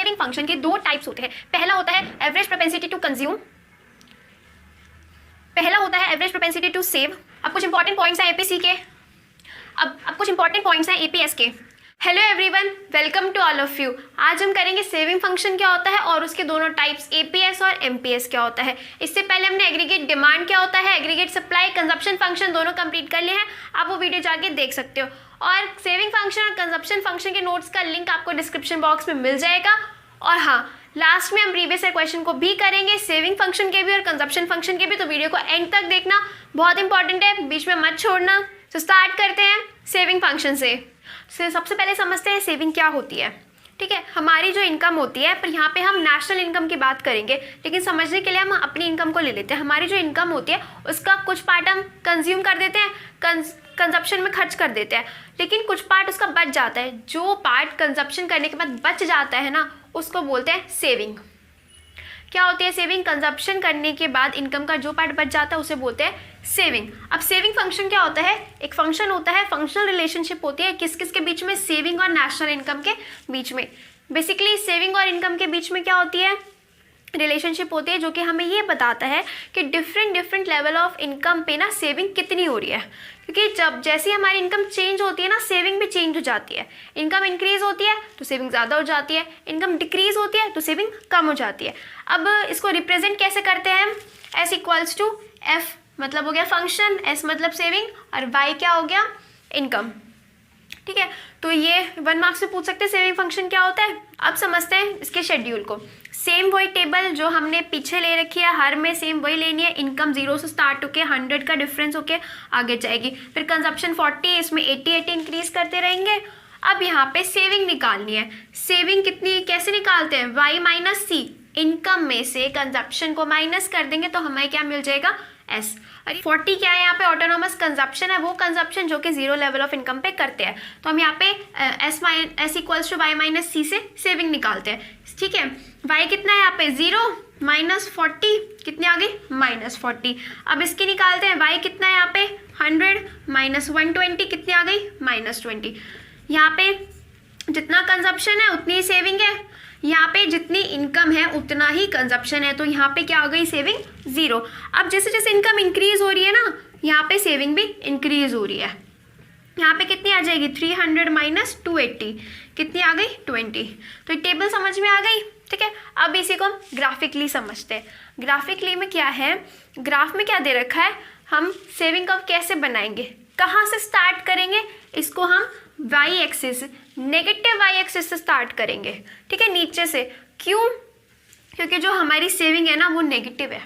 Saving function के दो types होते हैं। पहला होता है एवरेज प्रोपेंसिटी टू कंज्यूम, पहला होता है एवरेज प्रोपेंसिटी टू सेव। अब कुछ इंपॉर्टेंट पॉइंट्स हैं एपीसी के, अब कुछ इंपॉर्टेंट पॉइंट्स हैं एपीएस के। Hello everyone, welcome to all of you. आज हम करेंगे सेविंग फंक्शन क्या होता है और उसके दोनों टाइप्स एपीएस और एमपीएस क्या होता है। इससे पहले हमने एग्रीगेट डिमांड क्या होता है, एग्रीगेट सप्लाई, कंजप्शन फंक्शन दोनों कंप्लीट कर लिए हैं। आप वो वीडियो जाके देख सकते हो। और सेविंग फंक्शन और कंजप्शन फंक्शन के नोट्स का लिंक आपको डिस्क्रिप्शन बॉक्स में मिल जाएगा। और हाँ, लास्ट में हम प्रीवियस ईयर क्वेश्चन को भी करेंगे, सेविंग फंक्शन के भी और कंजप्शन फंक्शन के भी, तो वीडियो को एंड तक देखना, बहुत इंपॉर्टेंट है, बीच में मत छोड़ना। तो स्टार्ट करते हैं सेविंग फंक्शन से। सबसे पहले समझते हैं सेविंग क्या होती है। ठीक है, हमारी जो इनकम होती है, पर यहाँ पे हम नेशनल इनकम की बात करेंगे, लेकिन समझने के लिए हम अपनी इनकम को ले लेते हैं। हमारी जो इनकम होती है उसका कुछ पार्ट हम कंज्यूम कर देते हैं, कंजप्शन में खर्च कर देते हैं, लेकिन कुछ पार्ट उसका बच जाता है। जो पार्ट कंजप्शन करने के बाद बच जाता है ना, उसको बोलते हैं सेविंग। क्या होती है सेविंग? कंजप्शन करने के बाद इनकम का जो पार्ट बच जाता है उसे बोलते हैं सेविंग। अब सेविंग फंक्शन क्या होता है? एक फंक्शन होता है, फंक्शनल रिलेशनशिप होती है किस किस के बीच में? सेविंग और नेशनल इनकम के बीच में। बेसिकली सेविंग और इनकम के बीच में क्या होती है? रिलेशनशिप होती है, जो कि हमें ये बताता है कि डिफरेंट लेवल ऑफ इनकम पे ना सेविंग कितनी हो रही है। क्योंकि जब जैसी हमारी इनकम चेंज होती है ना, सेविंग भी चेंज हो जाती है। इनकम इंक्रीज होती है तो सेविंग ज़्यादा हो जाती है, इनकम डिक्रीज होती है तो सेविंग कम हो जाती है। अब इसको रिप्रेजेंट कैसे करते हैं हम? S इक्वल्स टू F मतलब हो गया फंक्शन, S मतलब सेविंग, और Y क्या हो गया? इनकम। ठीक है, तो ये 1 मार्क्स से पूछ सकते हैं सेविंग फंक्शन क्या होता है। अब समझते हैं इसके शेड्यूल को। सेम वही टेबल जो हमने पीछे ले रखी है, हर में सेम वही लेनी है। इनकम 0 से स्टार्ट होके 100 का डिफरेंस होके आगे जाएगी, फिर कंजप्शन 40, इसमें 80 इंक्रीज करते रहेंगे। अब यहाँ पे सेविंग निकालनी है। सेविंग कितनी कैसे निकालते हैं? Y माइनस C, इनकम में से कंजप्शन को माइनस कर देंगे तो हमें क्या मिल जाएगा? S। अरे 40 क्या है यहाँ पे? ऑटोनोमस कंजप्शन है, वो कंजप्शन जो कि 0 लेवल ऑफ इनकम पे करते हैं। तो हम यहाँ पे S equals to Y minus C से सेविंग निकालते हैं। ठीक है, Y कितना है यहाँ पे? 0 माइनस 40, कितनी आ गई? माइनस 40। अब इसकी निकालते हैं। Y कितना है यहाँ पे? 100 माइनस 120, कितनी आ गई? माइनस 20। यहाँ पे जितना कंजप्शन है उतनी ही सेविंग है, यहाँ पे जितनी इनकम है उतना ही कंजप्शन है, तो यहाँ पे क्या हो गई? सेविंग 0। अब जैसे जैसे इनकम इंक्रीज हो रही है ना, यहाँ पे सेविंग भी इंक्रीज हो रही है। यहाँ पे कितनी आ जाएगी? 300 माइनस 280, कितनी आ गई? 20। तो ये टेबल समझ में आ गई। ठीक है, अब इसी को हम ग्राफिकली समझते हैं। ग्राफिकली में क्या है? ग्राफ में क्या दे रखा है? हम सेविंग कर्व कैसे बनाएंगे, कहाँ से स्टार्ट करेंगे? इसको हम y axis, negative y axis से स्टार्ट करेंगे। ठीक है, नीचे से। क्यों? क्योंकि जो हमारी सेविंग है ना वो नेगेटिव है,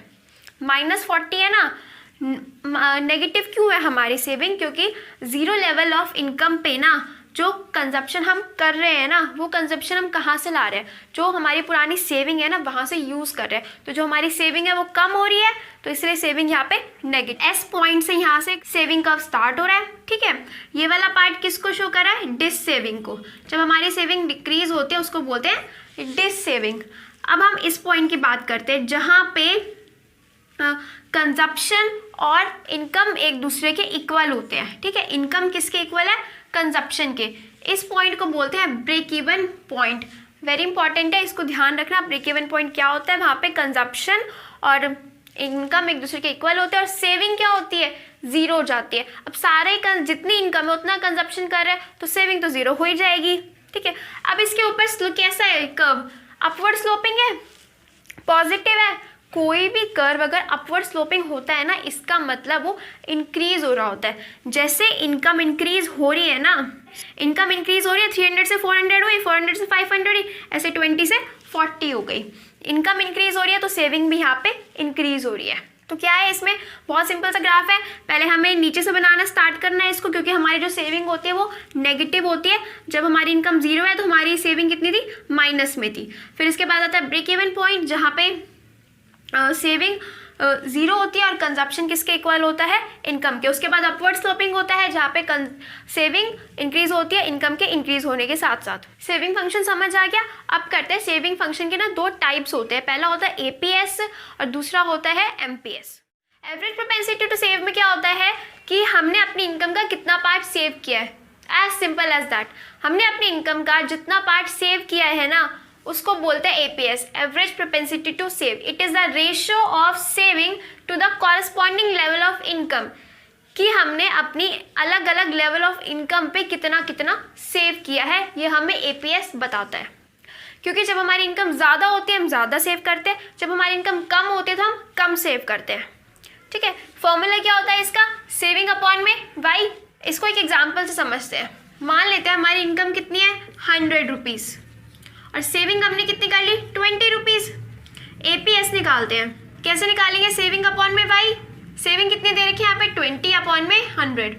माइनस 40 है ना। नेगेटिव क्यों है हमारी सेविंग? क्योंकि 0 लेवल ऑफ इनकम पे ना जो कंजप्शन हम कर रहे हैं ना, वो कंजप्शन हम कहाँ से ला रहे हैं? जो हमारी पुरानी सेविंग है ना वहाँ से यूज़ कर रहे हैं। तो जो हमारी सेविंग है वो कम हो रही है, तो इसलिए सेविंग यहाँ पे नेगेटिव। S पॉइंट से यहाँ से सेविंग कर्व स्टार्ट हो रहा है। ठीक है, ये वाला पार्ट किसको शो कर रहा है? डिस सेविंग को। जब हमारी सेविंग डिक्रीज होती है उसको बोलते हैं डिस सेविंग। अब हम इस पॉइंट की बात करते हैं जहाँ पे कंजप्शन और इनकम एक दूसरे के इक्वल होते हैं। ठीक है, इनकम किसके इक्वल है? कंजप्शन के। इस पॉइंट को बोलते हैं break even point. Very important है, इसको ध्यान रखना। ब्रेक इवन पॉइंट क्या होता है? वहाँ पे कंजप्शन और इनकम एक दूसरे के इक्वल होते हैं और सेविंग क्या होती है? 0 हो जाती है। अब सारे जितनी इनकम है उतना कंजप्शन कर रहे हैं तो सेविंग तो 0 हो ही जाएगी। ठीक है, अब इसके ऊपर कैसा है कर्व? अपवर्ड स्लोपिंग है, पॉजिटिव है। कोई भी कर्व अगर अपवर्ड स्लोपिंग होता है ना, इसका मतलब वो इंक्रीज हो रहा होता है। जैसे इनकम इंक्रीज हो रही है ना, इनकम इंक्रीज हो रही है, 300 से 400 हुई, 400 से 500 हुई, ऐसे 20 से 40 हो गई। इनकम इंक्रीज हो रही है तो सेविंग भी यहाँ पे इंक्रीज हो रही है। तो क्या है इसमें? बहुत सिंपल सा ग्राफ है। पहले हमें नीचे से बनाना स्टार्ट करना है इसको, क्योंकि हमारी जो सेविंग होती है वो नेगेटिव होती है। जब हमारी इनकम 0 है तो हमारी सेविंग कितनी थी? माइनस में थी। फिर इसके बाद आता है ब्रेक इवन पॉइंट, जहाँ पे सेविंग 0 होती है और कंजप्शन किसके इक्वल होता है? इनकम के। उसके बाद अपवर्ड स्लोपिंग होता है जहाँ पे सेविंग इंक्रीज होती है इनकम के इंक्रीज होने के साथ साथ। सेविंग फंक्शन समझ आ गया। अब करते हैं सेविंग फंक्शन के ना 2 टाइप्स होते हैं। पहला होता है एपीएस और दूसरा होता है MPS. Average propensity to save में क्या होता है कि हमने अपनी इनकम का कितना पार्ट सेव किया है। As simple as that. हमने अपनी इनकम का जितना पार्ट सेव किया है ना, उसको बोलते हैं APS, average propensity to save. It is the ratio of saving to the corresponding level of income, कि हमने अपनी अलग अलग लेवल ऑफ इनकम पे कितना कितना सेव किया है, ये हमें एपीएस बताता है। क्योंकि जब हमारी इनकम ज़्यादा होती है हम ज़्यादा सेव करते हैं, जब हमारी इनकम कम होती है तो हम कम सेव करते हैं। ठीक है, फॉर्मूला क्या होता है इसका, सेविंग अपॉन में वाई। इसको एक एग्जाम्पल से समझते हैं। मान लेते हैं हमारी इनकम कितनी है 100 रुपीज़ और सेविंग हमने कितनी कर ली 20 रुपीज़। एपीएस निकालते हैं, कैसे निकालेंगे, सेविंग अपॉन में वाई। सेविंग कितनी दे रखी है यहाँ पे 20 अपॉन में 100,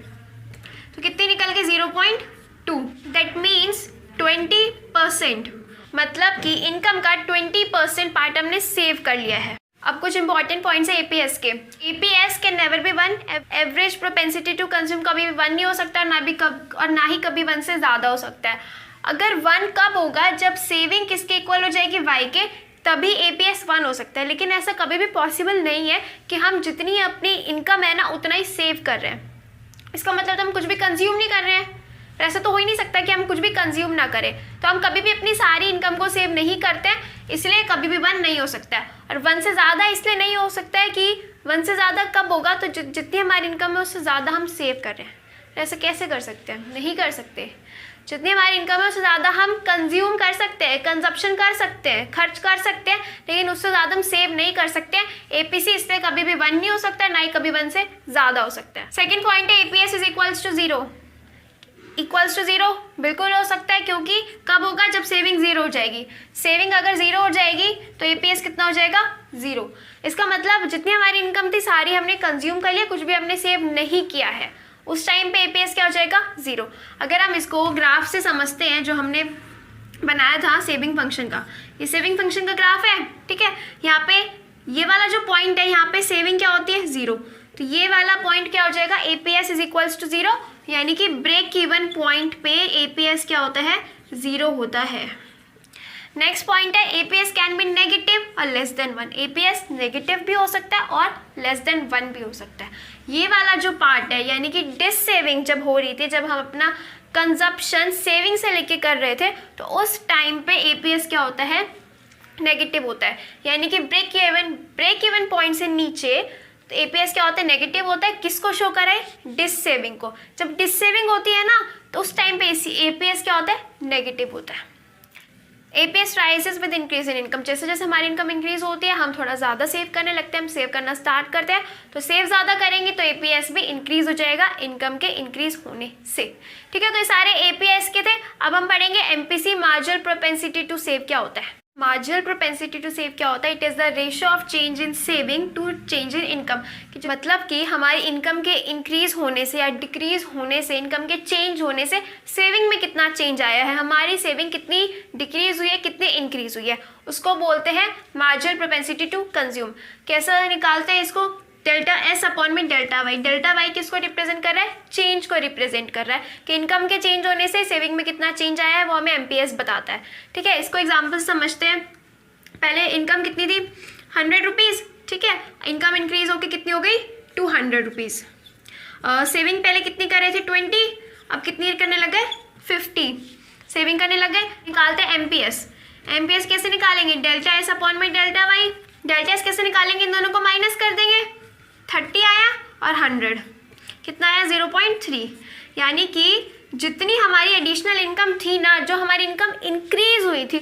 तो कितनी निकल के 0.2। दैट मीन्स 20%, मतलब कि इनकम का 20% पार्ट हमने सेव कर लिया है। अब कुछ इंपॉर्टेंट पॉइंट्स है एपीएस के। APS can never be 1, average propensity to consume कभी भी 1 नहीं हो सकता, ना ही कभी 1 से ज़्यादा हो सकता है। अगर 1 कब होगा, जब सेविंग किसके इक्वल हो जाएगी, वाई के, तभी एपीएस 1 हो सकता है। लेकिन ऐसा कभी भी पॉसिबल नहीं है कि हम जितनी अपनी इनकम है ना उतना ही सेव कर रहे हैं। इसका मतलब तो हम कुछ भी कंज्यूम नहीं कर रहे हैं। ऐसा तो हो ही नहीं सकता कि हम कुछ भी कंज्यूम ना करें, तो हम कभी भी अपनी सारी इनकम को सेव नहीं करते हैं, इसलिए कभी भी 1 नहीं हो सकता है। और 1 से ज़्यादा इसलिए नहीं हो सकता है कि 1 से ज़्यादा कब होगा, तो जितनी हमारी इनकम है उससे ज़्यादा हम सेव कर रहे हैं। ऐसा कैसे कर सकते हैं, नहीं कर सकते। जितनी हमारी इनकम है उससे ज़्यादा हम कंज्यूम कर सकते हैं, कंजप्शन कर सकते हैं, खर्च कर सकते हैं, लेकिन उससे ज़्यादा हम सेव नहीं कर सकते हैं। एपीसी इसलिए कभी भी 1 नहीं हो सकता है, ना ही कभी 1 से ज़्यादा हो सकता है। सेकेंड पॉइंट है APS is equals to 0। Equals to 0 बिल्कुल हो सकता है, क्योंकि कब होगा, जब सेविंग 0 हो जाएगी। सेविंग अगर 0 हो जाएगी तो एपीएस कितना हो जाएगा 0। इसका मतलब जितनी हमारी इनकम थी सारी हमने कंज्यूम कर लिया, कुछ भी हमने सेव नहीं किया है, उस टाइम पे एपीएस क्या हो जाएगा 0। अगर हम इसको ग्राफ से समझते हैं जो हमने बनाया था सेविंग फंक्शन का, ये सेविंग फंक्शन का ग्राफ है। ठीक है, यहाँ पे ये वाला जो पॉइंट है, यहाँ पे सेविंग क्या होती है 0, तो ये वाला पॉइंट क्या हो जाएगा, एपीएस इज इक्वल्स टू 0, यानी कि ब्रेक इवन पॉइंट पे एपीएस क्या होता है 0 होता है। नेक्स्ट पॉइंट है एपीएस कैन बी नेगेटिव और लेस देन 1। एपीएस नेगेटिव भी हो सकता है और लेस देन 1 भी हो सकता है। ये वाला जो पार्ट है, यानी कि डिस सेविंग जब हो रही थी, जब हम अपना कंजप्शन सेविंग से लेके कर रहे थे, तो उस टाइम पे एपीएस क्या होता है नेगेटिव होता है, यानी कि ब्रेक इवन पॉइंट से नीचे तो एपीएस क्या होता है नेगेटिव होता है। किसको शो कराए, डिस सेविंग को। जब डिस सेविंग होती है ना तो उस टाइम पे एपीएस क्या होता है नेगेटिव होता है। APS rises with increase in income, जैसे जैसे हमारी इनकम इंक्रीज होती है हम थोड़ा ज़्यादा सेव करने लगते हैं, हम सेव करना स्टार्ट करते हैं, तो सेव ज़्यादा करेंगे तो एपीएस भी इंक्रीज हो जाएगा इनकम के इंक्रीज होने से। ठीक है, तो ये सारे एपीएस के थे। अब हम पढ़ेंगे MPC, marginal propensity to save क्या होता है। मार्जिनल प्रोपेंसिटी टू सेव क्या होता है, it is the ratio of change in saving to change in income, मतलब कि हमारी इनकम के इंक्रीज होने से या डिक्रीज होने से, इनकम के चेंज होने से सेविंग में कितना चेंज आया है, हमारी सेविंग कितनी डिक्रीज हुई है, कितनी इंक्रीज हुई है, उसको बोलते हैं मार्जिनल प्रोपेंसिटी टू कंज्यूम। कैसा निकालते हैं इसको, डेल्टा एस अपॉन में डेल्टा वाई। डेल्टा वाई किसको रिप्रेजेंट कर रहा है, चेंज को रिप्रेजेंट कर रहा है, कि इनकम के चेंज होने से सेविंग में कितना चेंज आया है वो हमें एमपीएस बताता है। ठीक है, इसको एग्जांपल समझते हैं। पहले इनकम कितनी थी 100 रुपीज़, ठीक है, इनकम इंक्रीज होकर कितनी हो गई 200 रुपीज़। सेविंग पहले कितनी कर रहे थे 20, अब कितनी करने लग गए 50 सेविंग करने लग गए। निकालते हैं एमपीएस। एमपीएस कैसे निकालेंगे, डेल्टा एस अपॉन में डेल्टा वाई। डेल्टा एस कैसे निकालेंगे, इन दोनों को माइनस कर देंगे, 30 आया और 100 कितना आया 0.3, यानी कि जितनी हमारी एडिशनल इनकम थी ना, जो हमारी इनकम इंक्रीज हुई थी,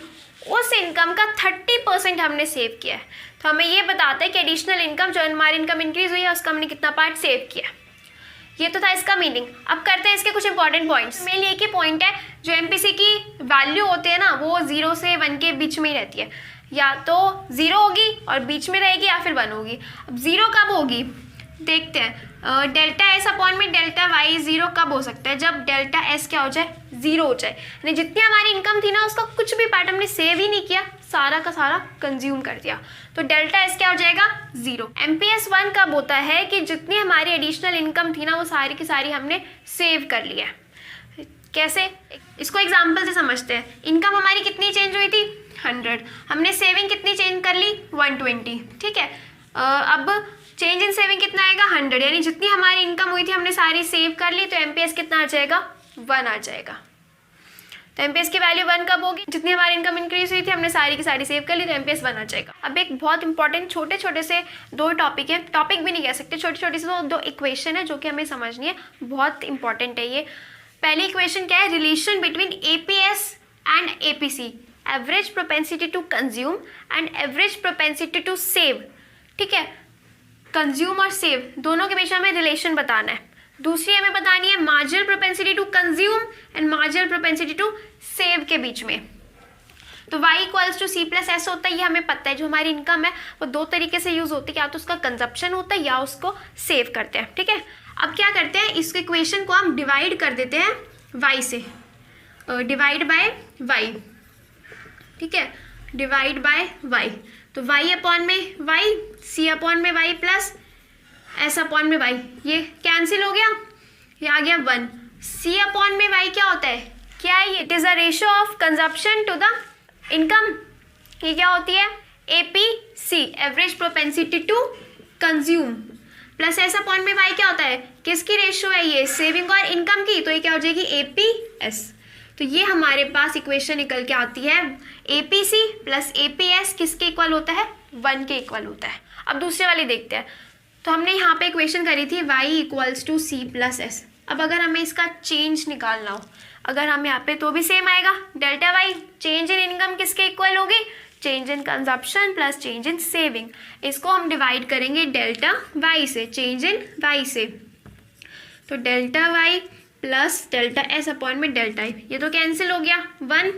उस इनकम का 30% हमने सेव किया है। तो हमें ये बताता है कि एडिशनल इनकम जो हमारी इनकम इंक्रीज हुई है उसका हमने कितना पार्ट सेव किया। ये तो था इसका मीनिंग। अब करते हैं इसके कुछ इंपॉर्टेंट पॉइंट्स। मेनली एक ही पॉइंट है, जो एमपीसी की वैल्यू होती है ना वो 0 से 1 के बीच में ही रहती है, या तो 0 होगी और बीच में रहेगी या फिर 1 होगी। अब 0 कब होगी देखते हैं, डेल्टा एस अपॉन में डेल्टा वाई 0 कब हो सकता है, जब डेल्टा एस क्या हो जाए 0 हो जाए, यानी जितनी हमारी इनकम थी ना उसका कुछ भी पार्ट हमने सेव ही नहीं किया, सारा का सारा कंज्यूम कर दिया, तो डेल्टा एस क्या हो जाएगा 0। एमपीएस 1 कब होता है कि जितनी हमारी एडिशनल इनकम थी ना वो सारी की सारी हमने सेव कर लिया। कैसे, इसको एग्जाम्पल से समझते हैं। इनकम हमारी कितनी चेंज हुई थी 100, हमने सेविंग कितनी चेंज कर ली 120, ठीक है। अब चेंज इन सेविंग कितना आएगा 100, यानी जितनी हमारी इनकम हुई थी हमने सारी सेव कर ली, तो एमपीएस कितना आ जाएगा 1 आ जाएगा। तो एमपीएस की वैल्यू 1 कब होगी, जितनी हमारी इनकम इंक्रीज हुई थी हमने सारी की सारी सेव कर ली, तो एमपीएस 1 आ जाएगा। अब एक बहुत इंपॉर्टेंट छोटे छोटे से दो टॉपिक है, टॉपिक भी नहीं कह सकते, छोटे छोटे से दो इक्वेशन है जो कि हमें समझनी है, बहुत इंपॉर्टेंट है ये। पहली इक्वेशन क्या है, relation between APS and APC, average propensity to consume and average propensity to save. ठीक है, कंज्यूम और सेव दोनों के बीच में हमें रिलेशन बताना है। दूसरी हमें बतानी है marginal propensity to consume and marginal propensity to save के बीच में। तो y equals to C plus S होता है, ये हमें पता है। जो हमारी इनकम है वो दो तरीके से यूज होती है, या तो उसका कंजप्शन होता है या उसको सेव करते हैं। ठीक है, अब क्या करते हैं, इस इक्वेशन को हम डिवाइड कर देते हैं y से, डिवाइड बाय y। ठीक है, डिवाइड बाय y, तो y अपॉन में y, c अपॉन में y प्लस s अपॉन में y, ये कैंसिल हो गया, ये आ गया 1। c अपॉन में y क्या होता है, क्या है ये, it is a ratio of consumption to the income. ये क्या होती है, APC, average propensity to consume, plus s upon में y क्या होता है, किसकी रेशियो है ये, सेविंग और इनकम की, तो ये क्या हो जाएगी APS। तो ये हमारे पास इक्वेशन निकल के आती है, APC प्लस APS किसके इक्वल होता है, 1 के इक्वल होता है। अब दूसरे वाली देखते हैं, तो हमने यहाँ पे इक्वेशन करी थी y equals to C plus S. अब अगर हमें इसका चेंज निकालना हो, अगर हम यहाँ पे, तो भी सेम आएगा, delta Y, change in income किसके इक्वल होगी, change in consumption plus change in saving. इसको हम डिवाइड करेंगे डेल्टा वाई से, चेंज इन वाई से, तो delta Y plus delta S upon में डेल्टा आई, ये तो कैंसिल हो गया 1।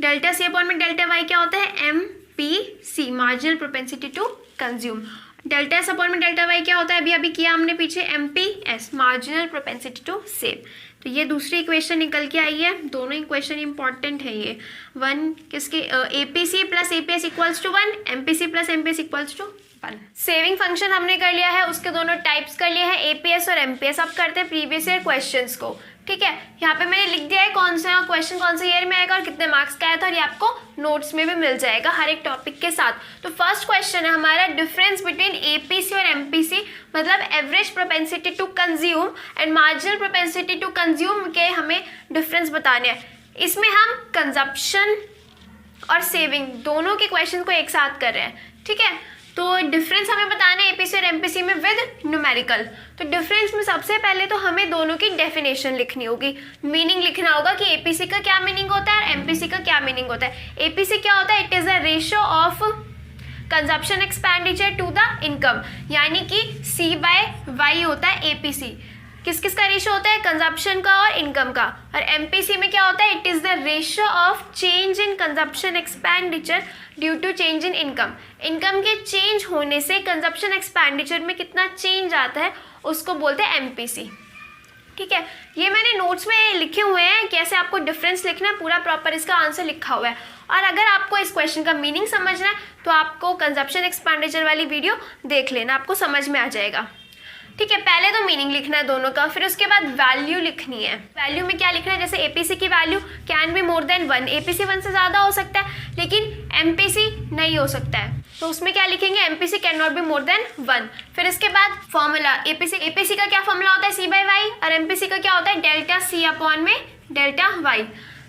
डेल्टा सी अपॉन में डेल्टा वाई क्या होता है, MPC, marginal propensity to consume. Delta S upon में डेल्टा वाई क्या होता है, अभी किया हमने पीछे, MPS, marginal propensity to save. तो ये दूसरी इक्वेशन निकल के आई है, दोनों इक्वेशन इंपॉर्टेंट है ये। 1 किसके, APC plus APS equals to 1, MPC plus MPS equals to 1। Saving function हमने कर लिया है, उसके दोनों टाइप्स कर लिए हैं, APS और MPS। अब करते हैं प्रीवियस ईयर क्वेश्चंस को। ठीक है, यहाँ पे मैंने लिख दिया है कौन सा क्वेश्चन कौन से ईयर में आएगा और कितने मार्क्स का आया था, और ये आपको नोट्स में भी मिल जाएगा हर एक टॉपिक के साथ। तो फर्स्ट क्वेश्चन है हमारा, डिफरेंस बिटवीन APC और MPC, मतलब average propensity to consume and marginal propensity to consume के हमें डिफरेंस बताने हैं। इसमें हम कंजप्शन और सेविंग दोनों के क्वेश्चन को एक साथ कर रहे हैं। ठीक है, तो डिफरेंस हमें बताना है APC और MPC में विद न्यूमेरिकल। तो डिफरेंस में सबसे पहले तो हमें दोनों की डेफिनेशन लिखनी होगी, मीनिंग लिखना होगा कि APC का क्या मीनिंग होता है और MPC का क्या मीनिंग होता है। APC क्या होता है, it is a ratio of consumption expenditure to the income, यानी कि C/Y होता है APC। किस किस का रेशियो होता है, कंजप्शन का और इनकम का। और MPC में क्या होता है, it is the ratio of change in consumption expenditure due to change in income. Income के चेंज होने से कंजप्शन एक्सपेंडिचर में कितना चेंज आता है उसको बोलते हैं MPC। ठीक है, ये मैंने नोट्स में लिखे हुए हैं, कैसे आपको डिफरेंस लिखना है, पूरा प्रॉपर इसका आंसर लिखा हुआ है। और अगर आपको इस क्वेश्चन का मीनिंग समझना है तो आपको कंजप्शन एक्सपेंडिचर वाली वीडियो देख लेना, आपको समझ में आ जाएगा। ठीक है, पहले तो मीनिंग लिखना है दोनों का, फिर उसके बाद वैल्यू लिखनी है। वैल्यू में क्या लिखना है, जैसे APC की value can be more than 1, APC 1 से ज़्यादा हो सकता है लेकिन MPC नहीं हो सकता है, तो उसमें क्या लिखेंगे, MPC can not be more than 1। फिर इसके बाद फॉर्मूला, APC का क्या फॉर्मूला होता है, C/Y, और MPC का क्या होता है, डेल्टा C अपॉन में डेल्टा Y।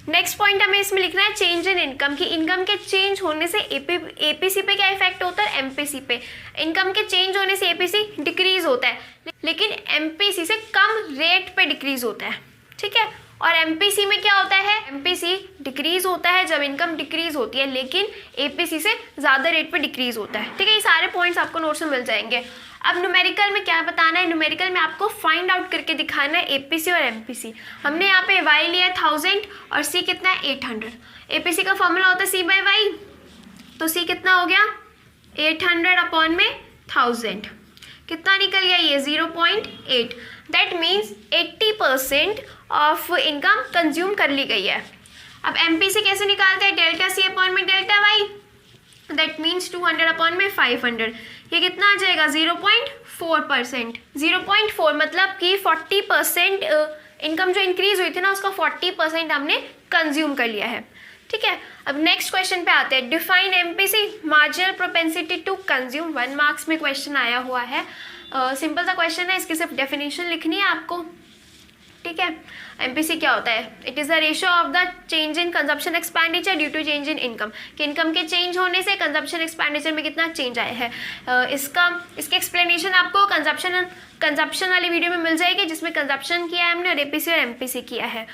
नेक्स्ट पॉइंट हमें इसमें लिखना है चेंज इन इनकम, की इनकम के चेंज होने से APC पे क्या इफेक्ट होता है, MPC पे। इनकम के चेंज होने से APC डिक्रीज होता है लेकिन MPC से कम रेट पे डिक्रीज होता है। ठीक है, और MPC में क्या होता है, MPC डिक्रीज होता है जब इनकम डिक्रीज होती है, लेकिन APC से ज़्यादा रेट पे डिक्रीज होता है। ठीक है, ये सारे पॉइंट्स आपको नोट्स में मिल जाएंगे। अब न्यूमेरिकल में क्या बताना है, न्यूमेरिकल में आपको फाइंड आउट करके दिखाना है APC और MPC। हमने यहाँ पे Y लिया है 1000 और C कितना है 800। APC का फॉर्मूला होता है C/Y, तो C कितना हो गया 800 अपॉन में 1000, कितना निकल गया ये 0.8। That means 80% of income consume कर ली गई है। अब MPC कैसे निकालते हैं, डेल्टा C अपॉन में delta Y, that means 200 upon में 500, ये कितना आ जाएगा 0.4%। 0.4 मतलब कि 40% इनकम जो इंक्रीज हुई थी ना उसका 40% हमने कंज्यूम कर लिया है। ठीक है, अब नेक्स्ट क्वेश्चन पे आते हैं, define MPC, marginal propensity to consume. 1 marks में क्वेश्चन आया हुआ है, सिंपल सा क्वेश्चन है, इसकी सिर्फ डेफिनेशन लिखनी है आपको। ठीक है। एमपीसी क्या होता है? It is the ratio of the change in consumption expenditure due to change in income, कि इनकम के चेंज होने से कंजप्शन एक्सपेंडिचर में कितना चेंज आया है। इसके एक्सप्लेनेशन आपको कंजप्शन वाली वीडियो में मिल जाएगी, जिसमें कंजप्शन किया है हमने और एपीसी और एमपीसी किया है,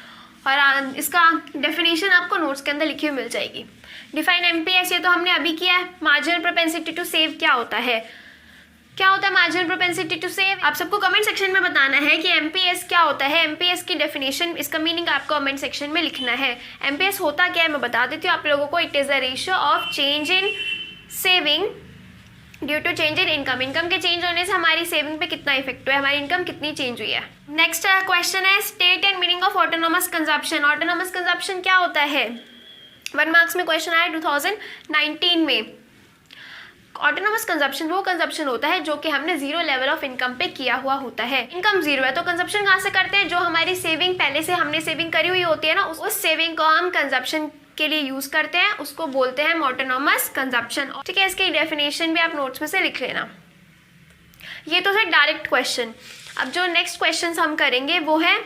और इसका डेफिनेशन आपको नोट्स के अंदर लिखी हुई मिल जाएगी। डिफाइन एमपीएस ये तो हमने अभी किया है। मार्जिनल प्रोपेंसिटी टू सेव क्या होता है? क्या होता है मार्जिनल प्रोपेंसिटी टू सेव? आप सबको कमेंट सेक्शन में बताना है कि एमपीएस क्या होता है। एमपीएस की डेफिनेशन, इसका मीनिंग आपको कमेंट सेक्शन में लिखना है। एमपीएस होता क्या है मैं बता देती हूँ आप लोगों को। It is the ratio of change in saving due to change in income. Income के चेंज होने से हमारी सेविंग पे कितना इफेक्ट हुआ है, हमारी इनकम कितनी चेंज हुई है। नेक्स्ट क्वेश्चन है state and meaning of autonomous consumption. Autonomous consumption क्या होता है? 1 मार्क्स में क्वेश्चन आया 2019 में। ऑटोनोमस कंजप्शन वो कंजप्शन होता है जो कि हमने जीरो लेवल ऑफ इनकम पे किया हुआ होता है। इनकम जीरो है तो कंजप्शन कहाँ से करते हैं? जो हमारी सेविंग पहले से हमने सेविंग करी हुई होती है ना, उस सेविंग को हम कंजप्शन के लिए यूज करते हैं, उसको बोलते हैं ऑटोनोमस कंजप्शन। ठीक है, इसकी डेफिनेशन भी आप नोट्स में से लिख लेना। ये तो है डायरेक्ट क्वेश्चन। अब जो नेक्स्ट क्वेश्चन हम करेंगे वो है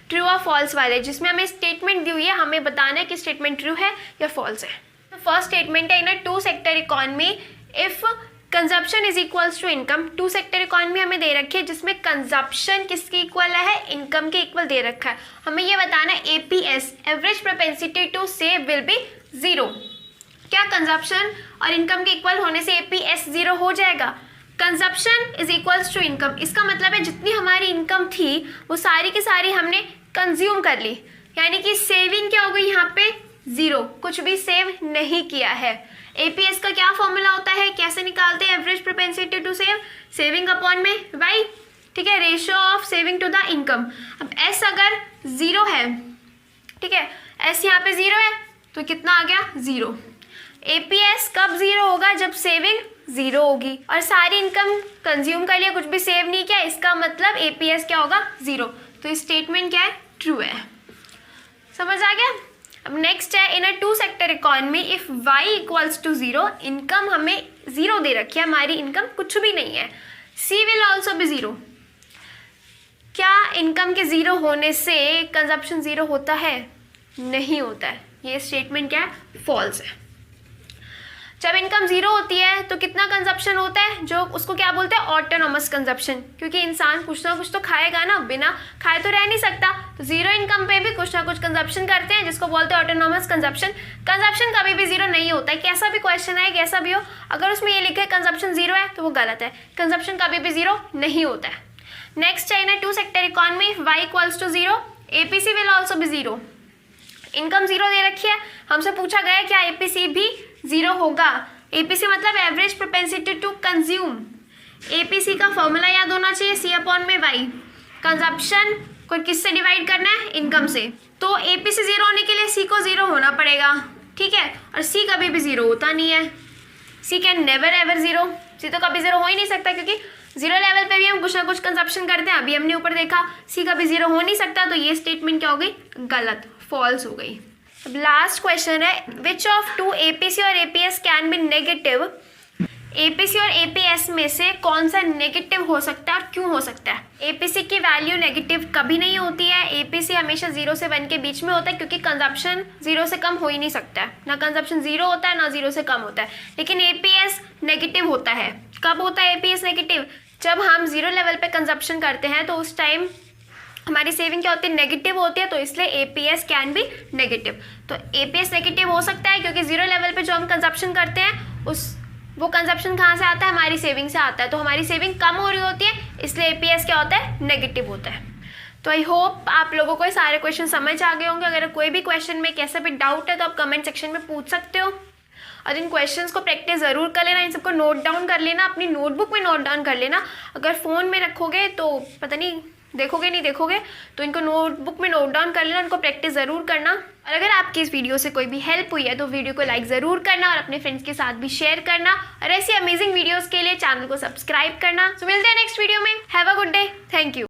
ट्रू और फॉल्स वाले, जिसमें हमें स्टेटमेंट दी हुई है, हमें बताना है कि स्टेटमेंट ट्रू है या फॉल्स है। तो फर्स्ट स्टेटमेंट है in a 2 sector economy if consumption is equals to income. 2 sector economy हमें दे रखी है जिसमें कंजप्शन किसके इक्वल है? इनकम के इक्वल दे रखा है। हमें ये बताना है APS average propensity to save will be 0। क्या कंजप्शन और इनकम के इक्वल होने से एपीएस 0 हो जाएगा? Consumption is equals to income, इसका मतलब है जितनी हमारी इनकम थी वो सारी की सारी हमने कंज्यूम कर ली, यानी कि सेविंग क्या हो गई यहाँ पे? 0, कुछ भी सेव नहीं किया है। एपीएस का क्या फॉर्मूला होता है, कैसे निकालते हैं? Average propensity to save, saving upon में वाई, ठीक है, ratio of saving to the income. अब एस अगर 0 है, ठीक है, एस यहाँ पे 0 है तो कितना आ गया? 0। एपीएस कब 0 होगा? जब सेविंग 0 होगी और सारी इनकम कंज्यूम कर लिया, कुछ भी सेव नहीं किया, इसका मतलब एपीएस क्या होगा? 0। तो इस स्टेटमेंट क्या है? ट्रू है। समझ आ गया? अब नेक्स्ट है in a 2 sector economy if y equals to 0। Income हमें 0 दे रखी है, हमारी इनकम कुछ भी नहीं है। c will also be 0। क्या इनकम के 0 होने से कंजप्शन 0 होता है? नहीं होता है। ये स्टेटमेंट क्या है? फॉल्स है। जब इनकम 0 होती है तो कितना कंजप्शन होता है? जो उसको क्या बोलते हैं? ऑटोनोमस कंजप्शन, क्योंकि इंसान कुछ ना कुछ तो खाएगा ना, बिना खाए तो रह नहीं सकता। तो 0 इनकम पे भी कुछ ना कुछ कंजप्शन करते हैं, जिसको बोलते हैं ऑटोनोमस कंजप्शन। कंजप्शन कभी भी 0 नहीं होता है, कैसा भी क्वेश्चन है कैसा भी हो, अगर उसमें ये लिखे कंजप्शन 0 है तो वो गलत है। कंजप्शन कभी भी 0 नहीं होता है। नेक्स्ट है in 2 sector economy y equals to 0 APC will also be 0। Income 0 दे रखी है, हमसे पूछा गया क्या एपीसी भी 0 होगा? एपीसी मतलब average propensity to consume. APC का फॉर्मूला याद होना चाहिए, सी अपॉन में वाई। कंजप्शन को किससे डिवाइड करना है? इनकम से। तो एपीसी 0 होने के लिए सी को 0 होना पड़ेगा, ठीक है, और सी कभी भी 0 होता नहीं है। सी कैन नेवर एवर 0, सी तो कभी 0 हो ही नहीं सकता, क्योंकि 0 लेवल पे भी हम कुछ ना कुछ कंजप्शन करते हैं। अभी हमने ऊपर देखा सी कभी 0 हो नहीं सकता, तो ये स्टेटमेंट क्या हो गई? गलत, फॉल्स हो गई। अब लास्ट क्वेश्चन है विच ऑफ 2 एपीसी और APS can be negative. APC और एपीएस में से कौन सा नेगेटिव हो सकता है और क्यों हो सकता है? एपीसी की वैल्यू नेगेटिव कभी नहीं होती है। एपीसी हमेशा 0 से 1 के बीच में होता है, क्योंकि कंजप्शन 0 से कम हो ही नहीं सकता है। ना कंजप्शन 0 होता है ना 0 से कम होता है। लेकिन एपीएस नेगेटिव होता है। कब होता है एपीएस नेगेटिव? जब हम 0 लेवल पे कंजप्शन करते हैं तो उस टाइम हमारी सेविंग क्या होती है? नेगेटिव होती है, तो इसलिए एपीएस कैन बी नेगेटिव। तो एपीएस नेगेटिव हो सकता है क्योंकि 0 लेवल पे जो हम कंजप्शन करते हैं वो कंजप्शन कहाँ से आता है? हमारी सेविंग से आता है। तो हमारी सेविंग कम हो रही होती है, इसलिए एपीएस क्या होता है? नेगेटिव होता है। तो आई होप आप लोगों को ये सारे क्वेश्चन समझ आ गए होंगे। अगर कोई भी क्वेश्चन में कैसा भी डाउट है तो आप कमेंट सेक्शन में पूछ सकते हो, और इन क्वेश्चंस को प्रैक्टिस ज़रूर कर लेना, इन सबको नोट डाउन कर लेना, अपनी नोटबुक में नोट डाउन कर लेना। अगर फ़ोन में रखोगे तो पता नहीं देखोगे, तो इनको नोटबुक में नोट डाउन कर लेना, इनको प्रैक्टिस ज़रूर करना। और अगर आपकी इस वीडियो से कोई भी हेल्प हुई है तो वीडियो को लाइक ज़रूर करना और अपने फ्रेंड्स के साथ भी शेयर करना, और ऐसी अमेजिंग वीडियोज़ के लिए चैनल को सब्सक्राइब करना। तो मिलते हैं नेक्स्ट वीडियो में। Have a good day. Thank you.